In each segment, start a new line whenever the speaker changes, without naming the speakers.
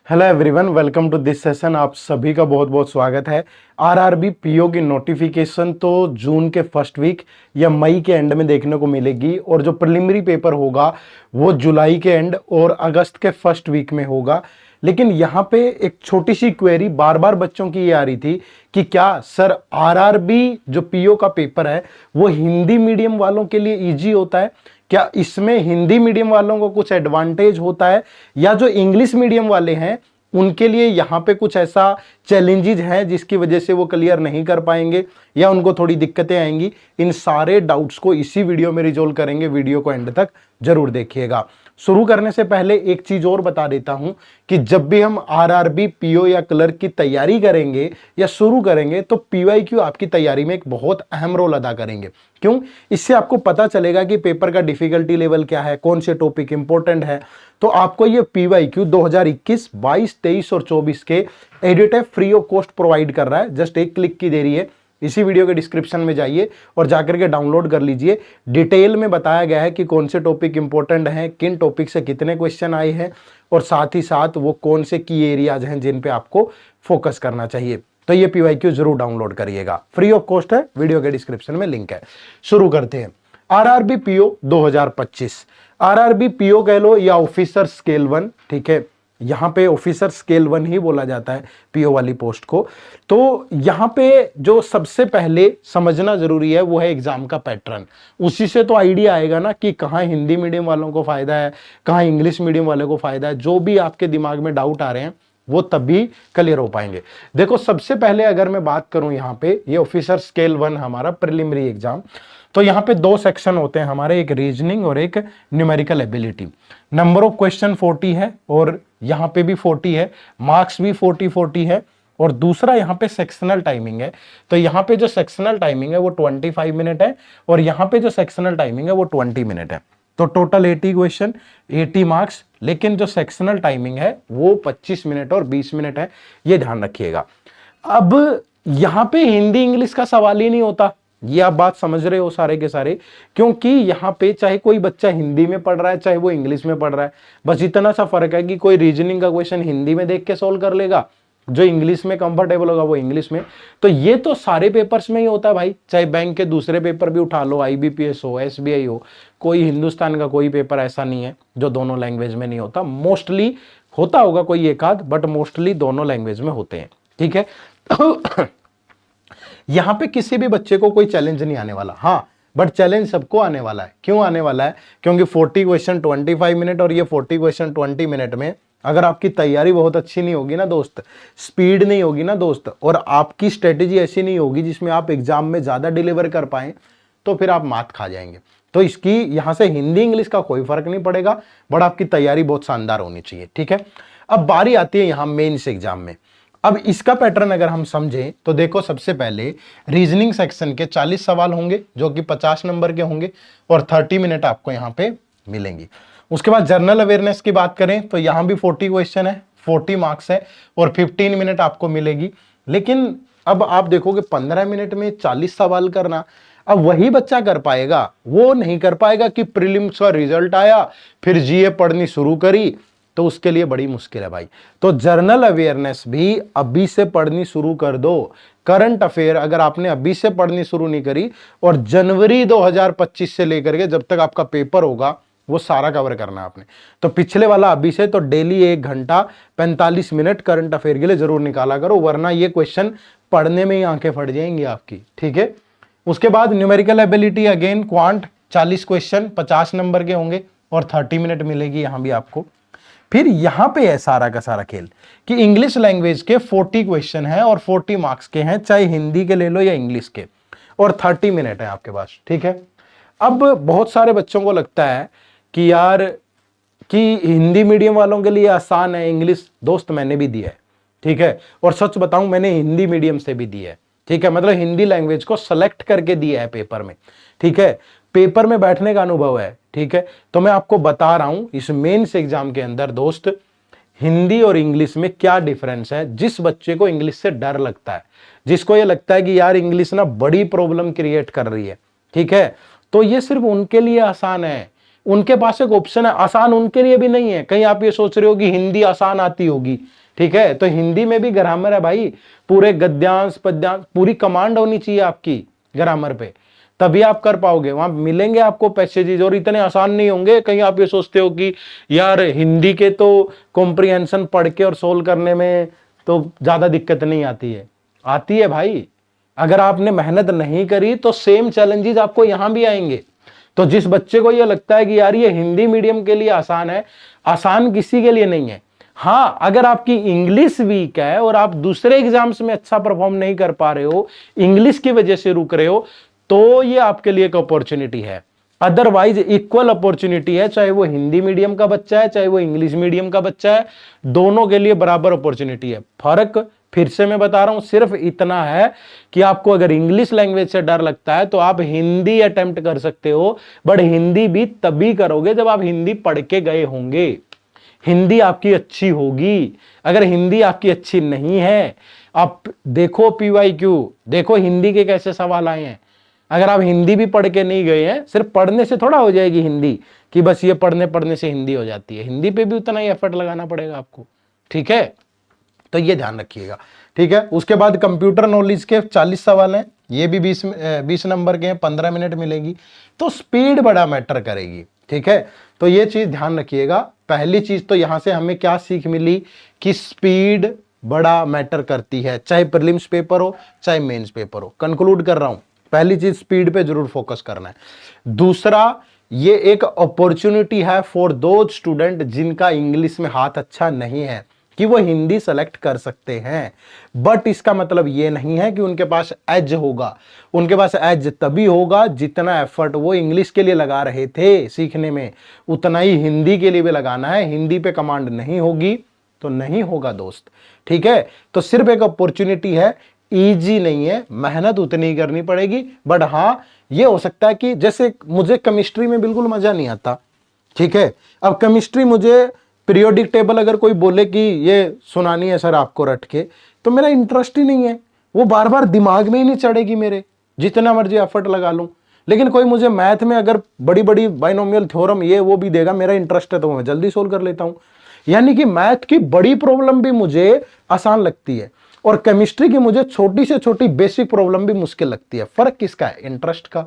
Hello everyone, welcome to this session. आप सभी का बहुत बहुत स्वागत है। आरआरबी पीओ की नोटिफिकेशन तो जून के फर्स्ट वीक या मई के एंड में देखने को मिलेगी और जो प्रिलिमिनरी पेपर होगा वो जुलाई के एंड और अगस्त के फर्स्ट वीक में होगा। लेकिन यहाँ पे एक छोटी सी क्वेरी बार बार बच्चों की ये आ रही थी कि क्या सर आरआरबी जो पीओ का पेपर है वो हिंदी मीडियम वालों के लिए इजी होता है? क्या इसमें हिंदी मीडियम वालों को कुछ एडवांटेज होता है या जो इंग्लिश मीडियम वाले हैं उनके लिए यहाँ पे कुछ ऐसा चैलेंजेस हैं जिसकी वजह से वो क्लियर नहीं कर पाएंगे या उनको थोड़ी दिक्कतें आएंगी? इन सारे डाउट्स को इसी वीडियो में रिजोल्व करेंगे। वीडियो को एंड तक जरूर देखिएगा। शुरू करने से पहले एक चीज और बता देता हूं कि जब भी हम आरआरबी पीओ या क्लर्क की तैयारी करेंगे या शुरू करेंगे तो पीवाईक्यू आपकी तैयारी में एक बहुत अहम रोल अदा करेंगे। क्यों? इससे आपको पता चलेगा कि पेपर का डिफिकल्टी लेवल क्या है, कौन से टॉपिक इंपॉर्टेंट है। तो आपको ये पीवाईक्यू 2021, 22, 23 और 24 के edit free of cost provide कर रहा है। जस्ट एक क्लिक की देरी है। इसी वीडियो के डिस्क्रिप्शन में जाइए और जाकर के डाउनलोड कर लीजिए। डिटेल में बताया गया है कि कौन से टॉपिक इंपॉर्टेंट हैं, किन टॉपिक से कितने क्वेश्चन आए हैं और साथ ही साथ वो कौन से की एरियाज हैं जिन पे आपको फोकस करना चाहिए। तो ये पीवाईक्यू जरूर डाउनलोड करिएगा, फ्री ऑफ कॉस्ट है। वीडियो के डिस्क्रिप्शन में लिंक है। शुरू करते हैं। आरआरबी पीओ 2025, आरआरबी पीओ कह लो या ऑफिसर स्केल 1, ठीक है। यहां पे ऑफिसर स्केल 1 ही बोला जाता है पीओ वाली पोस्ट को। तो यहां पे जो सबसे पहले समझना जरूरी है वो है एग्जाम का पैटर्न। उसी से तो आइडिया आएगा ना कि कहां हिंदी मीडियम वालों को फायदा है, कहां इंग्लिश मीडियम वाले को फायदा है। जो भी आपके दिमाग में डाउट आ रहे हैं वो तभी क्लियर हो पाएंगे। देखो, सबसे पहले अगर मैं बात करूं यहाँ पे ये ऑफिसर स्केल 1 हमारा प्रिलिमिनरी एग्जाम, तो यहाँ पे दो सेक्शन होते हैं हमारे, एक रीजनिंग और एक numerical ability. Number of question 40 है और यहाँ पे भी 40 है, मार्क्स भी 40 है। और दूसरा यहाँ पे सेक्शनल टाइमिंग है। तो यहाँ पे जो सेक्शनल टाइमिंग है वो 25 मिनट है और यहाँ पे जो सेक्शनल टाइमिंग है वो 20 मिनट है। तो टोटल 80 क्वेश्चन, 80 मार्क्स। लेकिन जो सेक्शनल टाइमिंग है वो 25 मिनट और 20 मिनट है, ये ध्यान रखिएगा। अब यहाँ पे हिंदी इंग्लिश का सवाल ही नहीं होता, ये आप बात समझ रहे हो सारे के सारे। क्योंकि यहाँ पे चाहे कोई बच्चा हिंदी में पढ़ रहा है चाहे वो इंग्लिश में पढ़ रहा है, बस इतना सा फर्क है कि कोई रीजनिंग का क्वेश्चन हिंदी में देख के सोल्व कर लेगा, जो इंग्लिश में कंफर्टेबल होगा वो इंग्लिश में। तो ये तो सारे पेपर्स में ही होता है भाई, चाहे बैंक के दूसरे पेपर भी उठा लो, आईबीपीएस हो, एसबीआई हो, कोई हिंदुस्तान का कोई पेपर ऐसा नहीं है जो दोनों लैंग्वेज में नहीं होता। मोस्टली होता होगा कोई एक आध, बट मोस्टली दोनों लैंग्वेज में होते हैं, ठीक है। यहां पे किसी भी बच्चे को कोई चैलेंज नहीं आने वाला, हाँ, बट चैलेंज सबको आने वाला है। क्यों आने वाला है? क्योंकि 40 क्वेश्चन 25 मिनट और ये 40 क्वेश्चन 20 मिनट में अगर आपकी तैयारी बहुत अच्छी नहीं होगी ना दोस्त, स्पीड नहीं होगी ना दोस्त, और आपकी स्ट्रेटेजी ऐसी नहीं होगी जिसमें आप एग्जाम में ज्यादा डिलीवर कर पाए, तो फिर आप मात खा जाएंगे। तो इसकी यहां से हिंदी इंग्लिश का कोई फर्क नहीं पड़ेगा, बट आपकी तैयारी बहुत शानदार होनी चाहिए, ठीक है। अब बारी आती है यहां मेंस एग्जाम में। अब इसका पैटर्न अगर हम समझें तो देखो, सबसे पहले रीजनिंग सेक्शन के 40 सवाल होंगे जो कि 50 नंबर के होंगे और 30 मिनट आपको यहाँ पे मिलेंगी। उसके बाद जनरल अवेयरनेस की बात करें तो यहाँ भी 40 क्वेश्चन है, 40 मार्क्स है और 15 मिनट आपको मिलेगी। लेकिन अब आप देखोगे 15 मिनट में 40 सवाल करना, अब वही बच्चा कर पाएगा, वो नहीं कर पाएगा कि प्रीलिम्स का रिजल्ट आया फिर जीए पढ़नी शुरू करी, तो उसके लिए बड़ी मुश्किल है भाई। तो जर्नल अवेयरनेस भी अभी से पढ़नी शुरू कर दो। करंट अफेयर अगर आपने अभी से पढ़नी शुरू नहीं करी और जनवरी 2025 से लेकर के जब तक आपका पेपर होगा वो सारा कवर करना आपने, तो पिछले वाला अभी से तो डेली 1 घंटा 45 मिनट करंट अफेयर के लिए जरूर निकाला करो, वरना ये क्वेश्चन पढ़ने में ही आंखें फट जाएंगी आपकी, ठीक है। उसके बाद numerical ability, again quant 40 question 50 number के होंगे और 30 मिनट मिलेगी यहां भी आपको। फिर यहां पे है सारा का सारा खेल कि इंग्लिश लैंग्वेज के 40 क्वेश्चन है और 40 मार्क्स के हैं, चाहे हिंदी के ले लो या इंग्लिश के, और 30 मिनट है आपके पास, ठीक है। अब बहुत सारे बच्चों को लगता है कि यार कि हिंदी मीडियम वालों के लिए आसान है इंग्लिश। दोस्त मैंने भी दिया है, ठीक है, और सच बताऊं मैंने हिंदी मीडियम से भी दिया है, ठीक है, मतलब हिंदी लैंग्वेज को सेलेक्ट करके दिया है पेपर में, ठीक है। पेपर में बैठने का अनुभव है, ठीक है। तो मैं आपको बता रहा हूं इस मेंस एग्जाम के अंदर दोस्त, हिंदी और इंग्लिश में क्या डिफरेंस है। जिस बच्चे को इंग्लिश से डर लगता है, जिसको ये लगता है कि यार इंग्लिश ना बड़ी प्रॉब्लम क्रिएट कर रही है, ठीक है, तो ये सिर्फ उनके लिए आसान है। उनके पास एक ऑप्शन है, आसान उनके लिए भी नहीं है। कहीं आप ये सोच रहे हो कि हिंदी आसान आती होगी, ठीक है, तो हिंदी में भी ग्रामर है भाई, पूरे गद्यांश पद्यांश पूरी कमांड होनी चाहिए आपकी ग्रामर पे, तभी आप कर पाओगे, वहां मिलेंगे आपको पैसेजेस, और इतने आसान नहीं होंगे। कहीं आप ये सोचते हो कि यार हिंदी के तो कॉम्प्रिहेंशन पढ़ के और सोल्व करने में तो ज्यादा दिक्कत नहीं आती है, आती है भाई। अगर आपने मेहनत नहीं करी तो सेम चैलेंजेस आपको यहां भी आएंगे। तो जिस बच्चे को ये लगता है कि यार ये हिंदी मीडियम के लिए आसान है, आसान किसी के लिए नहीं है। हाँ, अगर आपकी इंग्लिश वीक है और आप दूसरे एग्जाम्स में अच्छा परफॉर्म नहीं कर पा रहे हो, इंग्लिश की वजह से रुक रहे हो, तो ये आपके लिए एक अपॉर्चुनिटी है। अदरवाइज इक्वल अपॉर्चुनिटी है, चाहे वो हिंदी मीडियम का बच्चा है चाहे वो इंग्लिश मीडियम का बच्चा है, दोनों के लिए बराबर अपॉर्चुनिटी है। फर्क फिर से मैं बता रहा हूं सिर्फ इतना है कि आपको अगर इंग्लिश लैंग्वेज से डर लगता है तो आप हिंदी अटेम्प्ट कर सकते हो, बट हिंदी भी तभी करोगे जब आप हिंदी पढ़ के गए होंगे, हिंदी आपकी अच्छी होगी। अगर हिंदी आपकी अच्छी नहीं है, आप देखो PYQ, देखो हिंदी के कैसे सवाल आए हैं। अगर आप हिंदी भी पढ़ के नहीं गए हैं, सिर्फ पढ़ने से थोड़ा हो जाएगी हिंदी कि बस ये पढ़ने पढ़ने से हिंदी हो जाती है, हिंदी पे भी उतना ही एफर्ट लगाना पड़ेगा आपको, ठीक है, तो ये ध्यान रखिएगा, ठीक है। उसके बाद कंप्यूटर नॉलेज के 40 सवाल हैं, ये भी 20 नंबर के हैं, 15 मिनट मिलेगी, तो स्पीड बड़ा मैटर करेगी, ठीक है। तो ये चीज ध्यान रखिएगा। पहली चीज तो यहां से हमें क्या सीख मिली कि स्पीड बड़ा मैटर करती है, चाहे प्रीलिम्स पेपर हो चाहे मेंस पेपर हो। कंक्लूड कर रहा हूं, पहली चीज स्पीड पे जरूर फोकस करना है। दूसरा, ये एक अपॉर्चुनिटी है फॉर दो स्टूडेंट जिनका इंग्लिश में हाथ अच्छा नहीं है कि वो हिंदी सेलेक्ट कर सकते हैं, बट इसका मतलब ये नहीं है कि उनके पास एज होगा। उनके पास एज तभी होगा जितना एफर्ट वो इंग्लिश के लिए लगा रहे थे सीखने में, उतना ही हिंदी के लिए भी लगाना है। हिंदी पे कमांड नहीं होगी तो नहीं होगा दोस्त, ठीक है। तो सिर्फ एक अपॉर्चुनिटी है, इजी नहीं है, मेहनत उतनी ही करनी पड़ेगी। बट हाँ, ये हो सकता है कि जैसे मुझे केमिस्ट्री में बिल्कुल मजा नहीं आता, ठीक है, अब केमिस्ट्री मुझे पीरियोडिक टेबल अगर कोई बोले कि ये सुनानी है सर आपको रट के, तो मेरा इंटरेस्ट ही नहीं है, वो बार बार दिमाग में ही नहीं चढ़ेगी मेरे, जितना मर्जी एफर्ट लगा लूं। लेकिन कोई मुझे मैथ में अगर बड़ी बड़ी बाइनोमियल थ्योरम ये वो भी देगा, मेरा इंटरेस्ट है तो मैं जल्दी सोल्व कर लेता हूं। यानी कि मैथ की बड़ी प्रॉब्लम भी मुझे आसान लगती है और केमिस्ट्री की मुझे छोटी से छोटी बेसिक प्रॉब्लम भी मुश्किल लगती है। फर्क किसका है? इंटरेस्ट का।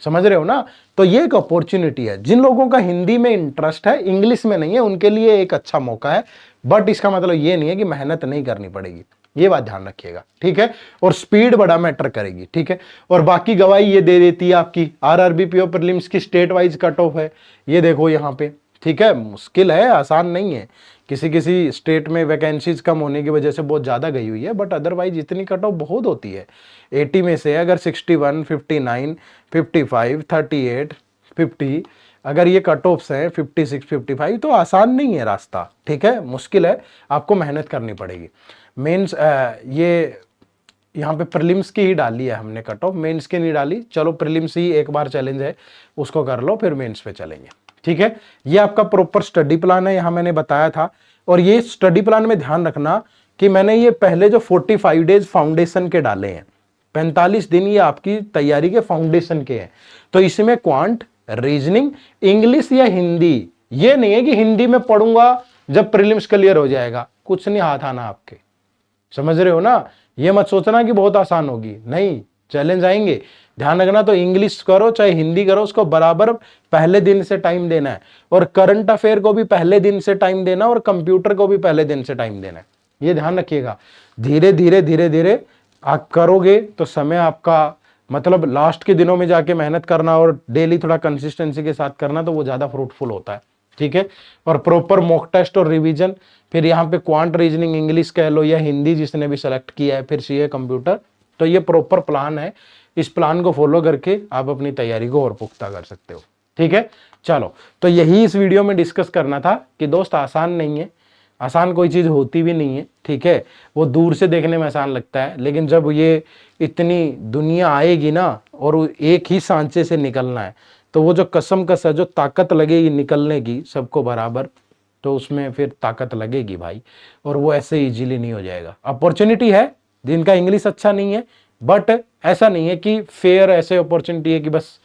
समझ रहे हो ना? तो ये एक अपॉर्चुनिटी है। जिन लोगों का हिंदी में इंटरेस्ट है, इंग्लिश में नहीं है, उनके लिए एक अच्छा मौका है। बट इसका मतलब ये नहीं है कि मेहनत नहीं करनी पड़ेगी, ये बात ध्यान रखिएगा, ठीक है। और स्पीड बड़ा मैटर करेगी, ठीक है। और बाकी गवाही ये दे देती है आपकी आरआरबी पीओ प्रीलिम्स की स्टेट वाइज कट ऑफ है, ये देखो यहाँ पे, ठीक है। मुश्किल है, आसान नहीं है। किसी किसी स्टेट में वैकेंसीज कम होने की वजह से बहुत ज्यादा गई हुई है, बट अदरवाइज इतनी कट ऑफ बहुत होती है। 80 में से अगर 61, 59, 55, 38, 50 अगर ये कट ऑफ्स हैं, 56, 55, तो आसान नहीं है रास्ता, ठीक है, मुश्किल है, आपको मेहनत करनी पड़ेगी। मेंस ये यहाँ पे प्रीलिम्स की ही डाली है हमने कट ऑफ, मेंस की नहीं डाली। चलो प्रीलिम्स ही एक बार चैलेंज है, उसको कर लो, फिर मेंस पे चलेंगे, ठीक है। ये आपका प्रॉपर स्टडी प्लान है, यहाँ मैंने बताया था। और ये स्टडी प्लान में ध्यान रखना कि मैंने ये पहले जो 45 डेज फाउंडेशन के डाले हैं, 45 दिन ये आपकी तैयारी के फाउंडेशन के हैं। तो इसमें क्वांट, रीजनिंग, इंग्लिश या हिंदी, ये नहीं है कि हिंदी में पढ़ूंगा जब प्रीलिम्स क्लियर हो जाएगा, कुछ नहीं हाथ आना आपके। समझ रहे हो ना? ये मत सोचना कि बहुत आसान होगी, नहीं, चैलेंज आएंगे। ध्यान रखना, तो इंग्लिश करो चाहे हिंदी करो, उसको बराबर पहले दिन से टाइम देना है। और करंट अफेयर को भी पहले दिन से टाइम देना, और कंप्यूटर को भी पहले दिन से टाइम देना है, ये ध्यान रखिएगा। धीरे धीरे धीरे धीरे आप करोगे तो समय आपका, मतलब लास्ट के दिनों में जाके मेहनत करना और डेली थोड़ा कंसिस्टेंसी के साथ करना, तो वो ज्यादा फ्रूटफुल होता है, ठीक है। और प्रॉपर मॉक टेस्ट और रिवीजन, फिर यहाँ पे क्वांट, रीजनिंग, इंग्लिश कह लो या हिंदी जिसने भी सेलेक्ट किया है, फिर सीए, कंप्यूटर, तो ये प्रॉपर प्लान है। इस प्लान को फॉलो करके आप अपनी तैयारी को और पुख्ता कर सकते हो, ठीक है। चलो, तो यही इस वीडियो में डिस्कस करना था कि दोस्त आसान नहीं है, आसान कोई चीज होती भी नहीं है, ठीक है। वो दूर से देखने में आसान लगता है, लेकिन जब ये इतनी दुनिया आएगी ना और एक ही सांचे से निकलना है, तो वो जो कसम कस है, जो ताकत लगेगी निकलने की सबको बराबर, तो उसमें फिर ताकत लगेगी भाई, और वो ऐसे इजीली नहीं हो जाएगा। अपॉर्चुनिटी है जिनका इंग्लिश अच्छा नहीं है, बट ऐसा नहीं है कि फेयर ऐसे अपॉर्चुनिटी है कि बस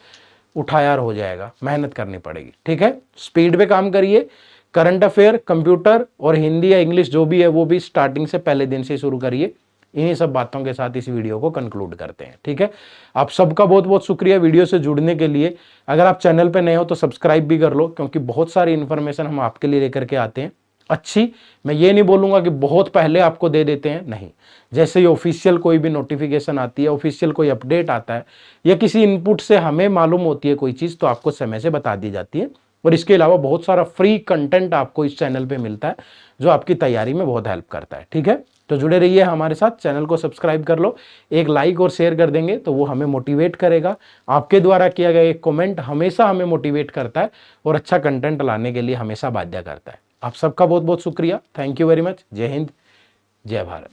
उठायार हो जाएगा, मेहनत करनी पड़ेगी, ठीक है। स्पीड पे काम करिए, करंट अफेयर, कंप्यूटर और हिंदी या इंग्लिश जो भी है वो भी स्टार्टिंग से पहले दिन से शुरू करिए। इन्हीं सब बातों के साथ इस वीडियो को कंक्लूड करते हैं, ठीक है। आप सबका बहुत बहुत शुक्रिया वीडियो से जुड़ने के लिए। अगर आप चैनल पे नए हो तो सब्सक्राइब भी कर लो, क्योंकि बहुत सारी इंफॉर्मेशन हम आपके लिए लेकर के आते हैं अच्छी। मैं ये नहीं बोलूंगा कि बहुत पहले आपको दे देते हैं, नहीं। जैसे ही ऑफिशियल कोई भी नोटिफिकेशन आती है, ऑफिशियल कोई अपडेट आता है या किसी इनपुट से हमें मालूम होती है कोई चीज़, तो आपको समय से बता दी जाती है। और इसके अलावा बहुत सारा फ्री कंटेंट आपको इस चैनल पे मिलता है जो आपकी तैयारी में बहुत हेल्प करता है, ठीक है। तो जुड़े रहिए हमारे साथ, चैनल को सब्सक्राइब कर लो, एक लाइक और शेयर कर देंगे तो वो हमें मोटिवेट करेगा। आपके द्वारा किया गया एक कमेंट हमेशा हमें मोटिवेट करता है और अच्छा कंटेंट लाने के लिए हमेशा बाध्य करता है। आप सबका बहुत बहुत शुक्रिया, थैंक यू वेरी मच। जय हिंद, जय भारत।